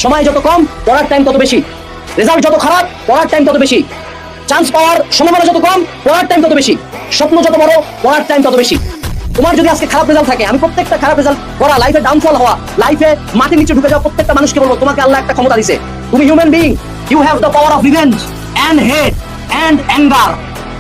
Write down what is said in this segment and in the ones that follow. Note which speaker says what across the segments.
Speaker 1: সময় যত কম পড়ার টাইম তত বেশি, রেজাল্ট যত খারাপ পড়ার টাইম তত বেশি, চান্স পাওয়ার সম্ভাবনা যত কম পড়ার টাইম তত বেশি, স্বপ্ন যত বড় পড়ার টাইম তত বেশি। তোমার যদি আজকে খারাপ রেজাল্ট থাকে, আমি প্রত্যেকটা খারাপ রেজাল্ট করা, লাইফে ডাউনফল হওয়া, লাইফে মাটির নিচে ঢুকে যাওয়া প্রত্যেকটা মানুষকে বলবো, তোমাকে আল্লাহ একটা ক্ষমতা দিয়েছে। তুমি human being, you have the power of revenge and hate and anger.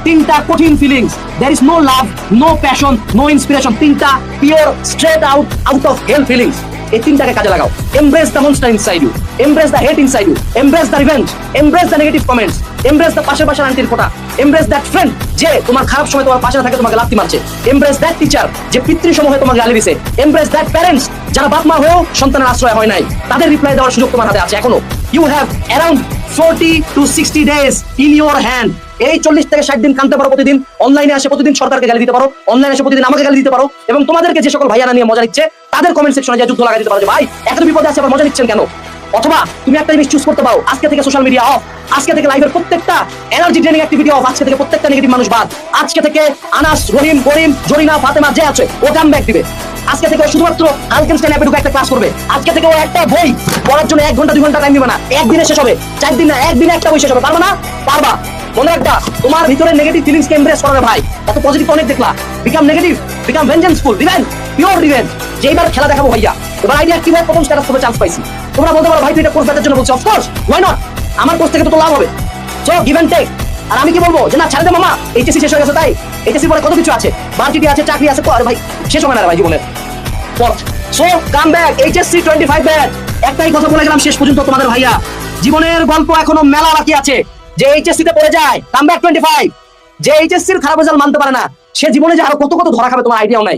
Speaker 1: তিনটা কঠিন feelings, there is no love, no passion, no inspiration. তিনটা pure straight out of hell feelings. এই তিনটাকে কাজে লাগাও। Embrace the monster inside you, embrace the hate inside you, embrace the revenge, embrace the negative comments, embrace the পাশের আন্টির ফোঁটা, embrace that friend যে তোমার খারাপ সময় তোমার পাশে না থাকে, তোমাকে লাথি মারছে, এমব্রেস দ্যাট টিচার যে পিতৃসময়ে তোমাকে গালি দিছে, এমব্রেস দ্যাট প্যারেন্টস যারা বাপ মা হয়েও সন্তানের আশ্রয় হয় নাই, তাদের রিপ্লাই দেওয়ার সুযোগ তোমার হাতে আছে এখনো। You have around 40 to 60 days in your hand. এই 40 থেকে 60 দিন কাঁদতে পারো প্রতিদিন, অনলাইনে আসে প্রতিদিন সরকারকে গালি দিতে পারো, অনলাইনে এসে প্রতিদিন আমাকে গালি দিতে পারো, এবং তোমাদেরকে যে সকল ভাইয়ারা নিয়ে মজা নিচ্ছে তাদের কমেন্ট সেকশনে যা যুদ্ধ লাগাই দিতে পারো যে ভাই এত বিপদে আছে আবার মজা নিচ্ছেন কেন। অথবা তুমি একটা জিনিস চুজ করতে পারো, আজকে থেকে সোশ্যাল মিডিয়া অফ, আজকে থেকে লাইভের প্রত্যেকটা এনার্জি ড্রেনিং অ্যাক্টিভিটি অফ, আজকে থেকে প্রত্যেকটা নেগেটিভ মানুষ বাদ, আজকে থেকে আনাস, রহিম, করিম, জরিনা, ফাতেমা যে আছে ও কাম ব্যাক দিবে। আজকে থেকে শুধুমাত্র আলকেনস্টাইন অ্যাপে ঢুকে একটা ক্লাস করবে। আজকে থেকে ও একটা বই পড়ার জন্য 1 ঘন্টা 2 ঘন্টা টাইম দিবে না, একদিনে শেষ হবে, 4 দিন না, একদিনে একটা বই শেষ হবে। পারবা না? পারবা। মনে রাখবা, তোমার ভিতরে নেগেটিভ ফিলিংসকে এমব্রেস করো ভাই। এত পজিটিভ অনেক দেখলা, become negative, become vengeanceful, revenge, pure revenge. যে এবার খেলা দেখাবো ভাইয়া, এবার আইডিয়া কি ভাই প্রথম স্ট্যাটাস করতে চান্স পাইছি। তোমরা বলতে পারো ভাই তুই এটা কোর্স ব্যাচের জন্য বলছিস, অফ কোর্স, ওয়াই নট, আমার কোর্স থেকে তো লাভ হবে। So give and take. আর আমি কি বলবো যে না ছাড়ে দে মামা, এইচএসসি শেষ হয়ে গেছে, তাই এইচএসসি পরে কত কিছু আছে, ভার্সিটি আছে, চাকরি আছে, আর ভাই শেষ হবে না রে ভাই জীবনের পথ। So come back, HSC 25 batch. একটাই কথা বলে গেলাম শেষ পর্যন্ত তোমাদের ভাইয়া, জীবনের গল্প এখনো মেলা বাকি আছে। যে এইচএসসি তে পড়ে যায় কাম ব্যাক 25, যে এইচএসসির খারাপ রেজাল্ট মানতে পারে না, সে জীবনে যে আরো কত কত ধরা খাবে তোমার আইডিয়াও নাই।